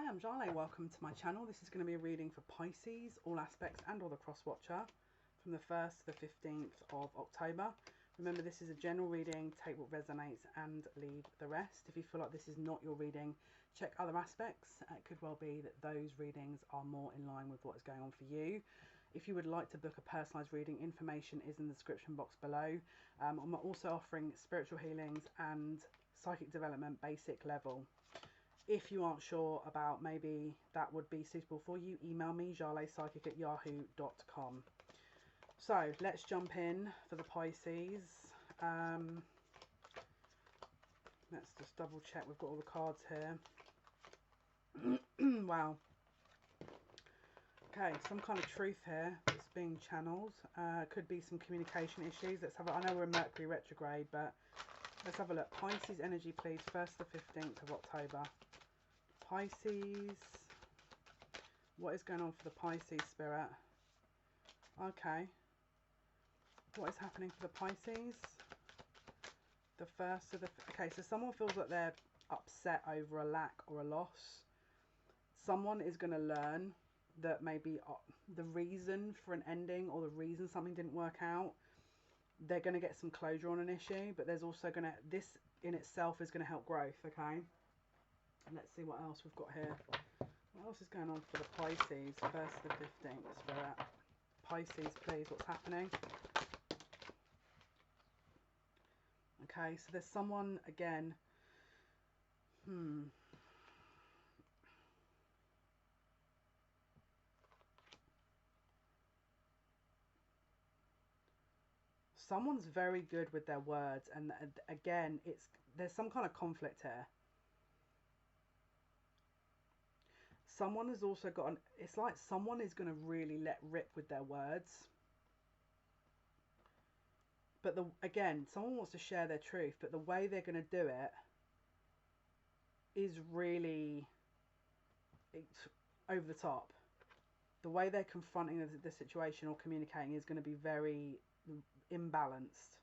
Hi, I'm Jale. Welcome to my channel. This is going to be a reading for Pisces, all aspects and or the cross watcher from the 1st to the 15th of October. Remember, this is a general reading. Take what resonates and leave the rest. If you feel like this is not your reading, check other aspects. It could well be that those readings are more in line with what is going on for you. If you would like to book a personalised reading, information is in the description box below. I'm also offering spiritual healings and psychic development basic level. If you aren't sure about maybe that would be suitable for you, email me, jalepsychic@yahoo.com. So let's jump in for the Pisces. Let's just double check we've got all the cards here. Wow. Okay, some kind of truth here that's being channeled. Could be some communication issues. Let's have a, I know we're in Mercury retrograde, but let's have a look. Pisces energy, please. 1st to 15th of October. Pisces. What is going on for the Pisces spirit? Okay. What is happening for the Pisces? The 1st to the... Okay, so someone feels like they're upset over a lack or a loss. Someone is going to learn that maybe the reason for an ending or the reason something didn't work out, they're going to get some closure on an issue, but there's also going to... This in itself is going to help growth, okay? And let's see what else we've got here. What else is going on for the Pisces? 1st to the 15th spirit. Pisces, please, what's happening? Okay, so there's someone, again, someone's very good with their words, and again, there's some kind of conflict here. Someone has also got it's like someone is going to really let rip with their words. But again, someone wants to share their truth, but the way they're going to do it is really over the top. The way they're confronting the situation or communicating is going to be very imbalanced.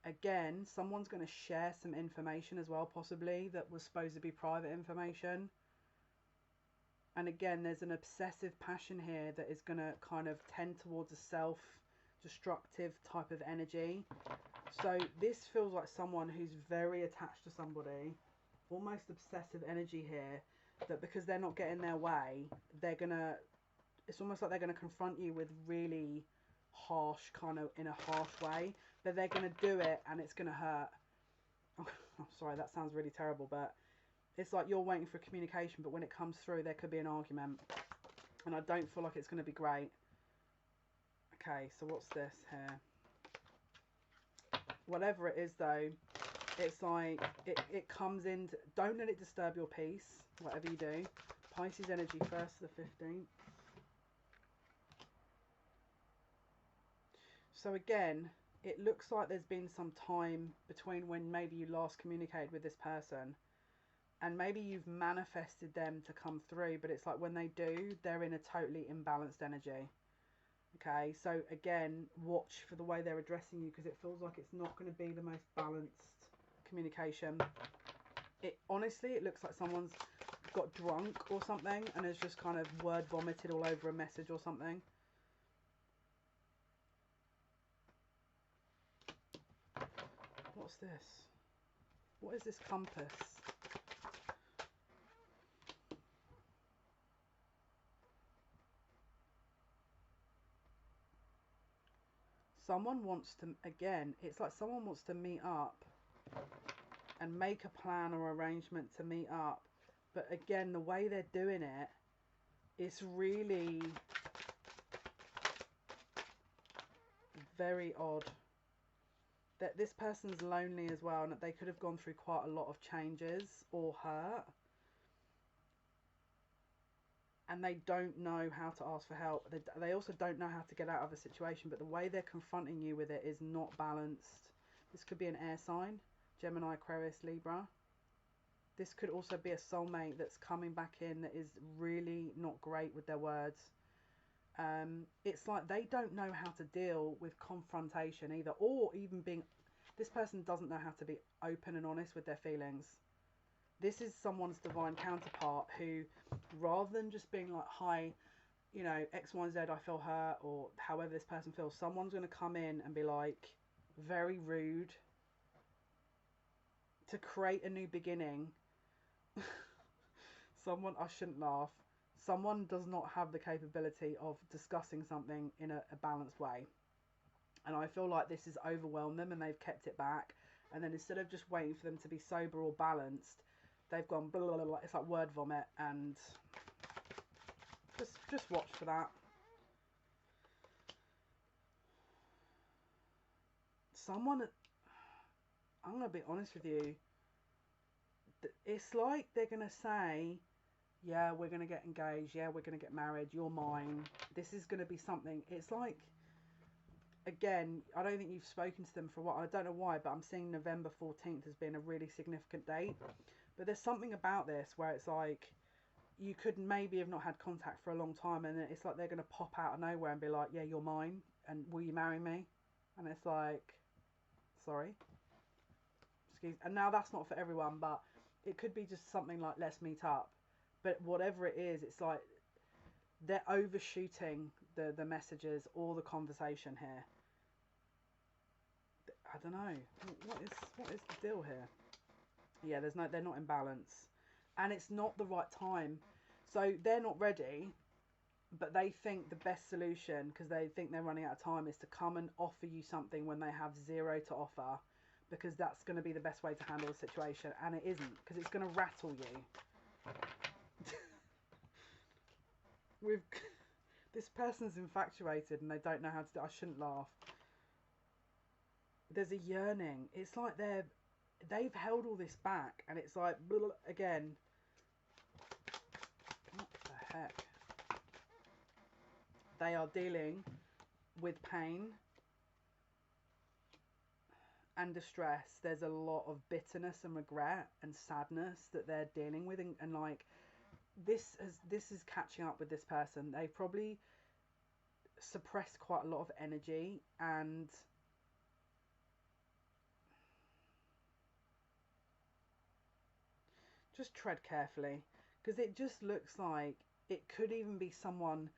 Again, someone's going to share some information as well, possibly, that was supposed to be private information. And again, there's an obsessive passion here that is going to kind of tend towards a self-destructive type of energy. So this feels like someone who's very attached to somebody, almost obsessive energy here, that because they're not getting their way, they're going to, it's almost like they're going to confront you with really harsh, kind of in a harsh way, but they're going to do it and it's going to hurt. Oh, I'm sorry, that sounds really terrible, but it's like you're waiting for communication, but when it comes through, there could be an argument. And I don't feel like it's going to be great. Okay, so what's this here? Whatever it is, though, it's like it comes in. Don't let it disturb your peace, whatever you do. Pisces energy, 1st to the 15th. So again, it looks like there's been some time between when maybe you last communicated with this person, and maybe you've manifested them to come through, but it's like when they do, they're in a totally imbalanced energy. Okay, so again, watch for the way they're addressing you, because it feels like it's not going to be the most balanced communication. Honestly, it looks like someone's got drunk or something and has just kind of word vomited all over a message or something. What's this? What is this compass? Someone wants to, again, it's like someone wants to meet up and make a plan or arrangement to meet up. But again, the way they're doing it, it's really very odd. That this person's lonely as well, and that they could have gone through quite a lot of changes or hurt, and they don't know how to ask for help. They also don't know how to get out of a situation, but the way they're confronting you with it is not balanced. This could be an air sign, Gemini, Aquarius, Libra. This could also be a soulmate that's coming back in that is really not great with their words. It's like they don't know how to deal with confrontation either, or even being This person doesn't know how to be open and honest with their feelings. This is someone's divine counterpart who, rather than just being like, hi, you know, X, Y, and Z, I feel hurt, or however this person feels, someone's going to come in and be like, very rude, to create a new beginning. Someone, I shouldn't laugh. Someone does not have the capability of discussing something in a balanced way. And I feel like this has overwhelmed them and they've kept it back. And then instead of just waiting for them to be sober or balanced, they've gone blah, blah, blah, it's like word vomit. And just watch for that. Someone, I'm going to be honest with you, it's like they're going to say, yeah, we're going to get engaged, yeah, we're going to get married, you're mine, this is going to be something. It's like, again, I don't think you've spoken to them for a while. I don't know why, but I'm seeing November 14th as being a really significant date. But there's something about this where it's like, you could maybe have not had contact for a long time, and it's like they're going to pop out of nowhere and be like, yeah, you're mine, and will you marry me? And it's like, sorry, excuse. And now that's not for everyone, but it could be just something like, let's meet up. But whatever it is, it's like they're overshooting the messages or the conversation here. I don't know. What is the deal here? Yeah, they're not in balance, and it's not the right time. So they're not ready, but they think the best solution, because they think they're running out of time, is to come and offer you something when they have zero to offer, because that's going to be the best way to handle the situation, and it isn't, because it's going to rattle you. With this person's infatuated and they don't know how to do. I shouldn't laugh. There's a yearning. It's like they've held all this back, and it's like, again, what the heck? They are dealing with pain and distress. There's a lot of bitterness and regret and sadness that they're dealing with, and like this is catching up with this person. They probably suppressed quite a lot of energy, and just tread carefully, because it just looks like it could even be someone.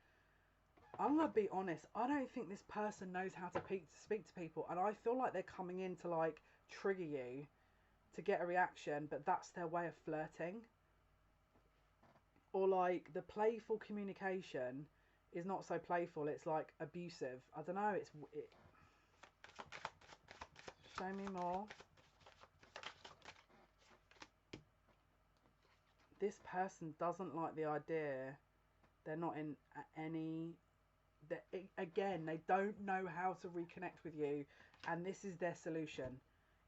I'm going to be honest, I don't think this person knows how to speak to people, and I feel like they're coming in to like trigger you to get a reaction, but that's their way of flirting. Or like the playful communication is not so playful, it's like abusive. I don't know, show me more. This person doesn't like the idea. They're not in any. Again, they don't know how to reconnect with you, and this is their solution,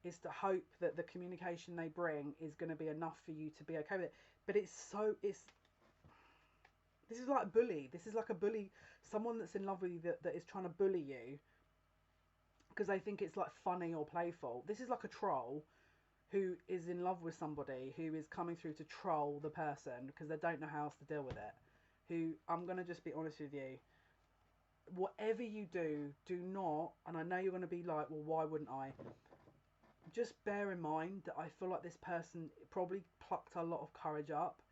is to hope that the communication they bring is going to be enough for you to be okay with it. But this is like a bully. This is like a bully, someone that's in love with you that is trying to bully you because they think it's like funny or playful. This is like a troll who is in love with somebody who is coming through to troll the person because they don't know how else to deal with it. Who, I'm going to just be honest with you, whatever you do, do not, and I know you're going to be like, well, why wouldn't I? Just bear in mind that I feel like this person probably plucked a lot of courage up.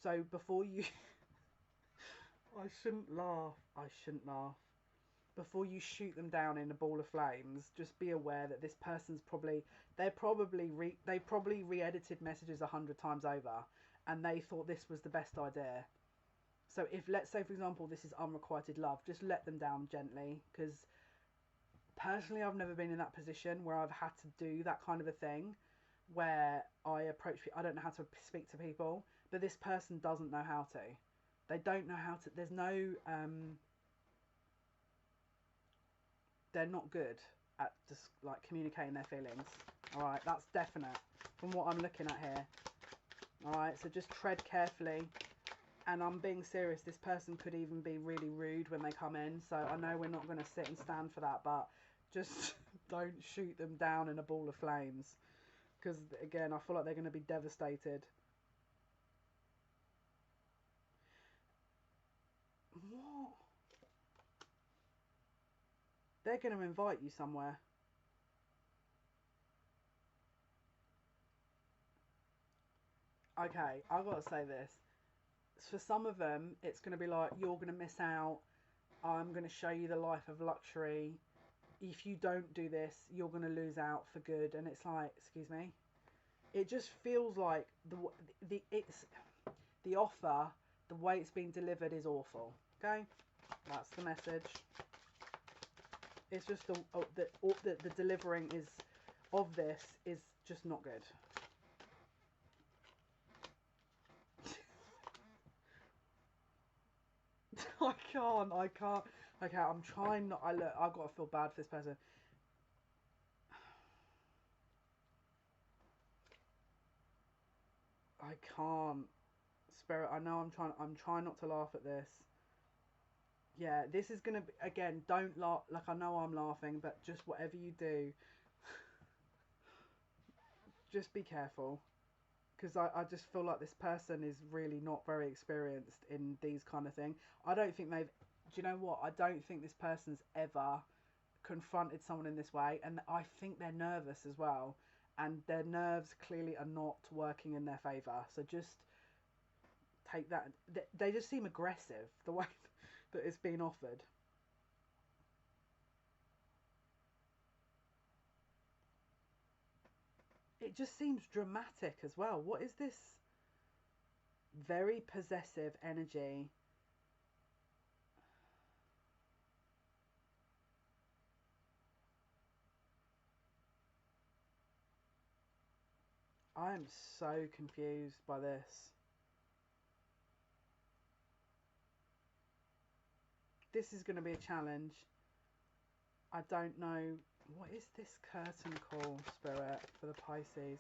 So before you, I shouldn't laugh. Before you shoot them down in a ball of flames, just be aware that this person's they probably re-edited messages 100 times over, and they thought this was the best idea. So if, let's say for example, this is unrequited love, just let them down gently, because personally I've never been in that position where I've had to do that kind of a thing, where I don't know how to speak to people, but this person doesn't know how to. They don't know how to, there's no, they're not good at just like communicating their feelings. Alright, that's definite from what I'm looking at here. Alright, so just tread carefully. And I'm being serious, this person could even be really rude when they come in, so I know we're not going to sit and stand for that, but just don't shoot them down in a ball of flames, because again, I feel like they're going to be devastated. What? They're going to invite you somewhere. Okay, I've got to say this. For some of them, it's going to be like, you're going to miss out. I'm going to show you the life of luxury. If you don't do this, you're going to lose out for good. And it's like, excuse me. It just feels like the offer, the way it's being delivered is awful. Okay, that's the message. It's just the delivering is of this is just not good. I can't. Okay, I'm trying not. I've got to feel bad for this person. I can't. Spirit, I know I'm trying not to laugh at this. Yeah, this is gonna be, again, don't laugh, like I know I'm laughing, but just whatever you do, just be careful. Because I just feel like this person is really not very experienced in these kind of things. I don't think they've, do you know what? I don't think this person's ever confronted someone in this way, and I think they're nervous as well, and their nerves clearly are not working in their favour. So just take that. They just seem aggressive the way that it's been offered. It just seems dramatic as well. What is this very possessive energy? I am so confused by this. This is going to be a challenge. I don't know. What is this curtain call, Spirit, for the Pisces?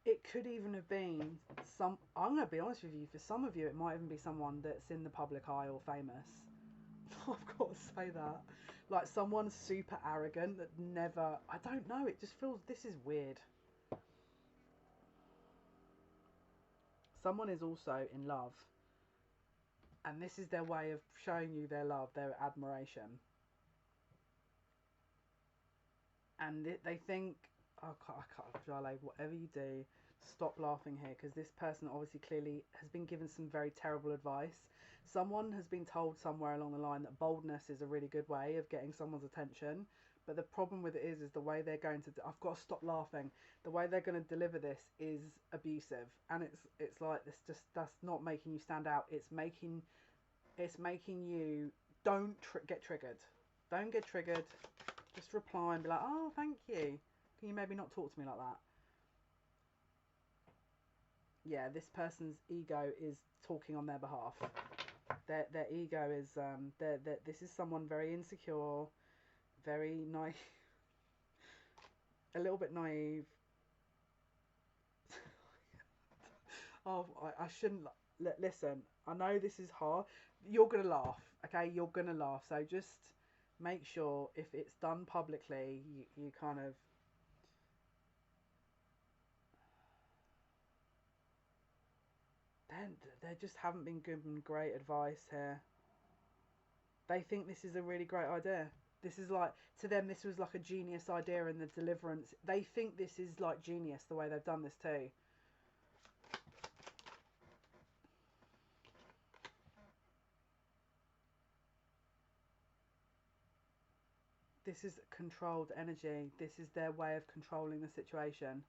It could even have been some. I'm going to be honest with you. For some of you, it might even be someone that's in the public eye or famous. I've got to say that. Like someone super arrogant that never. I don't know. It just feels. This is weird. Someone is also in love, and this is their way of showing you their love, their admiration. And they think, oh, I can't, Jale, whatever you do, stop laughing here, because this person obviously clearly has been given some very terrible advice. Someone has been told somewhere along the line that boldness is a really good way of getting someone's attention. But the problem with it is the way they're going to. I've got to stop laughing. The way they're going to deliver this is abusive, and it's like this. Just that's not making you stand out. It's making you get triggered. Don't get triggered. Just reply and be like, oh, thank you. Can you maybe not talk to me like that? Yeah, this person's ego is talking on their behalf. Their ego is this is someone very insecure, very naive, a little bit naive. Oh, I shouldn't. Listen, I know this is hard. You're gonna laugh, okay? You're gonna laugh. So just make sure if it's done publicly, you kind of. They just haven't been given great advice here. They think this is a really great idea. This is like, to them, this was like a genius idea in the deliverance. They think this is like genius the way they've done this too. This is controlled energy. This is their way of controlling the situation.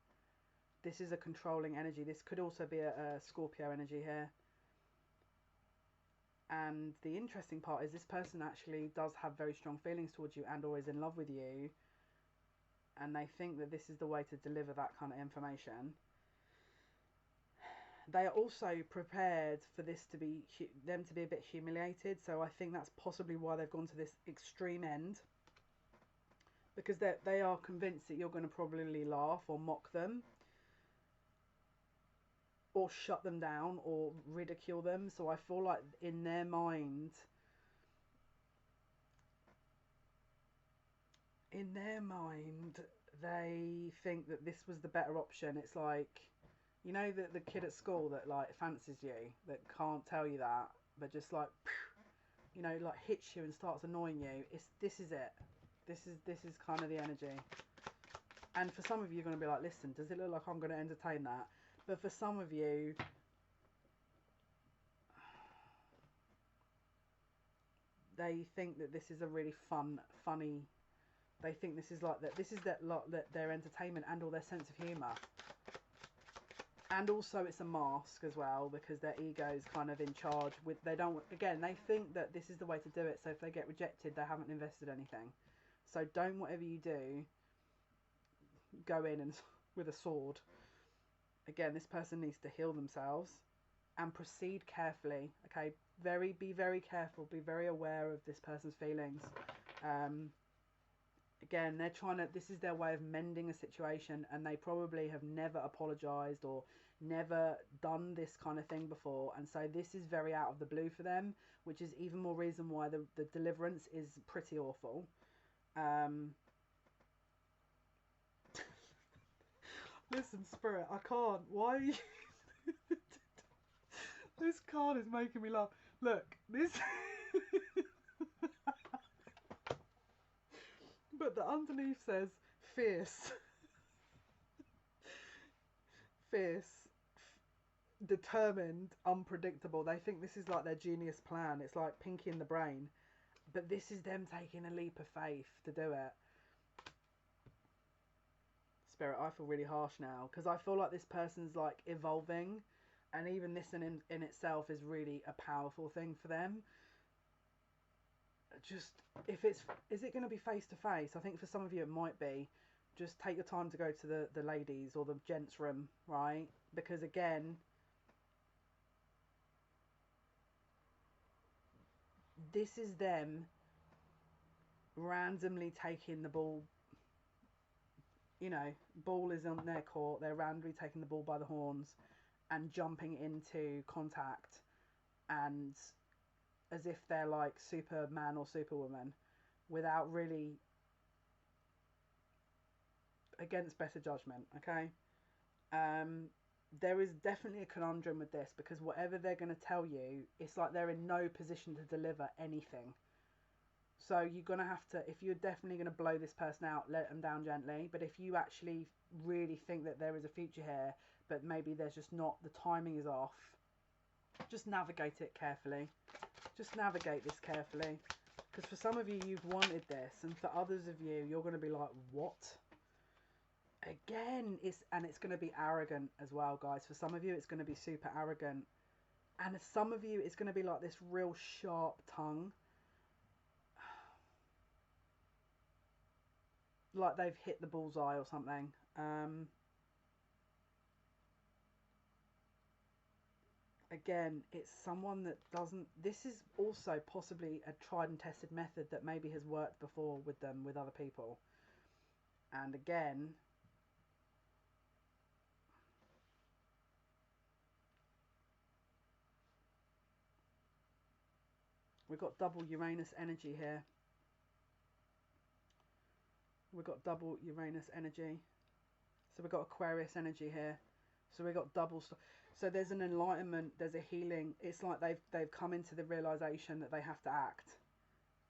This is a controlling energy. This could also be a Scorpio energy here. And the interesting part is this person actually does have very strong feelings towards you and or is in love with you. And they think that this is the way to deliver that kind of information. They are also prepared for this to be them to be a bit humiliated. So I think that's possibly why they've gone to this extreme end, because they are convinced that you're going to probably laugh or mock them or shut them down or ridicule them. So I feel like in their mind, they think that this was the better option. It's like, the kid at school that like fancies you, that can't tell you that, but just like you know, like hits you and starts annoying you, this is it. This is kind of the energy. And for some of you, you're going to be like, listen, does it look like I'm going to entertain that? But for some of you, they think that this is a really funny. They think this is like that. This is their entertainment and all their sense of humour. And also it's a mask as well, because their ego is kind of in charge with, they don't, again, they think that this is the way to do it. So if they get rejected, they haven't invested anything. So don't, whatever you do, go in and with a sword. Again, this person needs to heal themselves and proceed carefully. Okay, be very careful, be very aware of this person's feelings. Again, they're trying to, this is their way of mending a situation, and they probably have never apologized or never done this kind of thing before, and so this is very out of the blue for them, which is even more reason why the deliverance is pretty awful. Listen, Spirit, I can't. Why are you... This card is making me laugh. Look, this... But the underneath says fierce. Fierce. Determined. Unpredictable. They think this is like their genius plan. It's like Pinky in the Brain. But this is them taking a leap of faith to do it. Spirit, I feel really harsh now, because I feel like this person's like evolving, and even this in itself is really a powerful thing for them. Just, if it's, is it going to be face to face? I think for some of you it might be. Just take your time to go to the ladies or the gents room, right? Because again, this is them randomly taking the ball. You know, ball is on their court. They're randomly taking the ball by the horns and jumping into contact, and as if they're like Superman or Superwoman, without really, against better judgment. Okay, there is definitely a conundrum with this, because whatever they're going to tell you, it's like they're in no position to deliver anything. So you're going to have to, if you're definitely going to blow this person out, let them down gently. But if you actually really think that there is a future here, but maybe there's just not, the timing is off, just navigate it carefully. Just navigate this carefully. Because for some of you, you've wanted this. And for others of you, you're going to be like, what? Again, it's going to be arrogant as well, guys. For some of you, it's going to be super arrogant. And some of you, it's going to be like this real sharp tongue. Like they've hit the bullseye or something. Again, it's someone that doesn't... This is also possibly a tried and tested method that maybe has worked before with them, with other people. And again... We've got double Uranus energy here. We've got double Uranus energy. So we've got Aquarius energy here. So we've got double... So there's an enlightenment, there's a healing. It's like they've come into the realization that they have to act.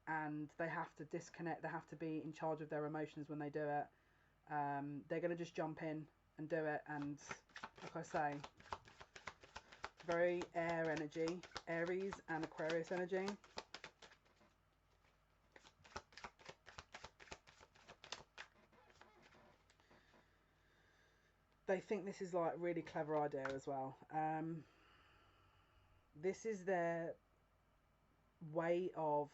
And they have to disconnect. They have to be in charge of their emotions when they do it. They're going to just jump in and do it. And like I say, very air energy. Aries and Aquarius energy. They think this is like a really clever idea as well. This is their way of...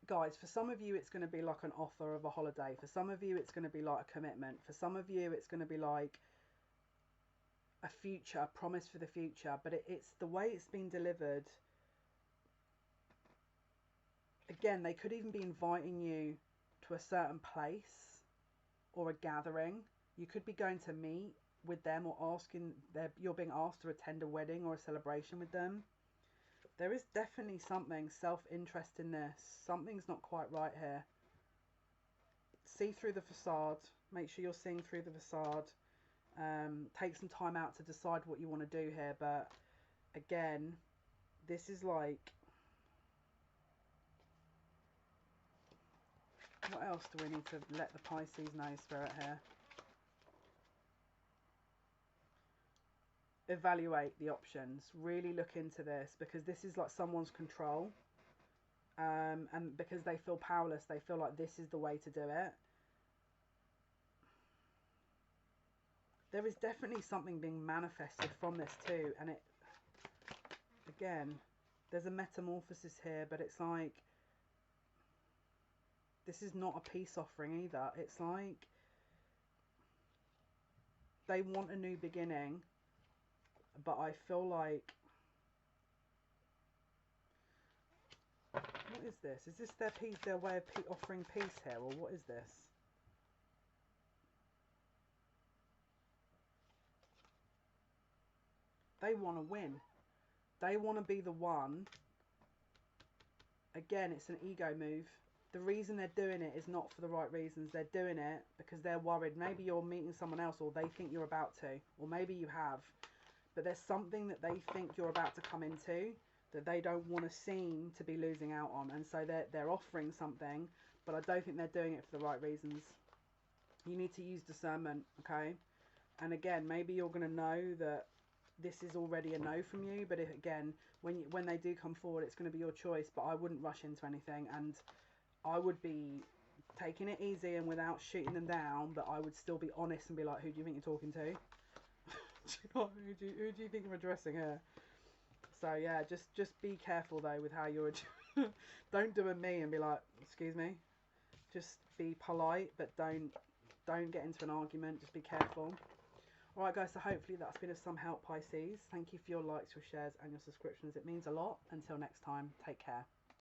Guys, for some of you, it's going to be like an offer of a holiday. For some of you, it's going to be like a commitment. For some of you, it's going to be like a future, a promise for the future. But it's the way it's been delivered. Again, they could even be inviting you to a certain place or a gathering. You could be going to meet with them, or you're being asked to attend a wedding or a celebration with them. There is definitely something self-interest in this. Something's not quite right here. See through the facade. Make sure you're seeing through the facade. Take some time out to decide what you want to do here. But again, this is like, what else do we need to let the Pisces know, Spirit, here? Evaluate the options. Really look into this, because this is like someone's control. And because they feel powerless, they feel like this is the way to do it. There is definitely something being manifested from this too. And it, again, there's a metamorphosis here, but it's like, this is not a peace offering either. It's like they want a new beginning, but I feel like, what is this? Is this their peace, their way of offering peace here, or what is this? They want to win. They want to be the one. Again, it's an ego move. The reason they're doing it is not for the right reasons. They're doing it because they're worried. Maybe you're meeting someone else, or they think you're about to, or maybe you have. But there's something that they think you're about to come into that they don't want to seem to be losing out on. And so they're offering something, but I don't think they're doing it for the right reasons. You need to use discernment, okay? And again, maybe you're going to know that this is already a no from you, but if, again, when they do come forward, it's going to be your choice. But I wouldn't rush into anything, and I would be taking it easy and without shooting them down, but I would still be honest and be like, who do you think you're talking to? Who do you think you're addressing here? So yeah, just be careful though with how you're don't do a me and be like, excuse me. Just be polite, but don't get into an argument. Just be careful. Alright guys, so hopefully that's been of some help, Pisces. Thank you for your likes, your shares and your subscriptions. It means a lot. Until next time, take care.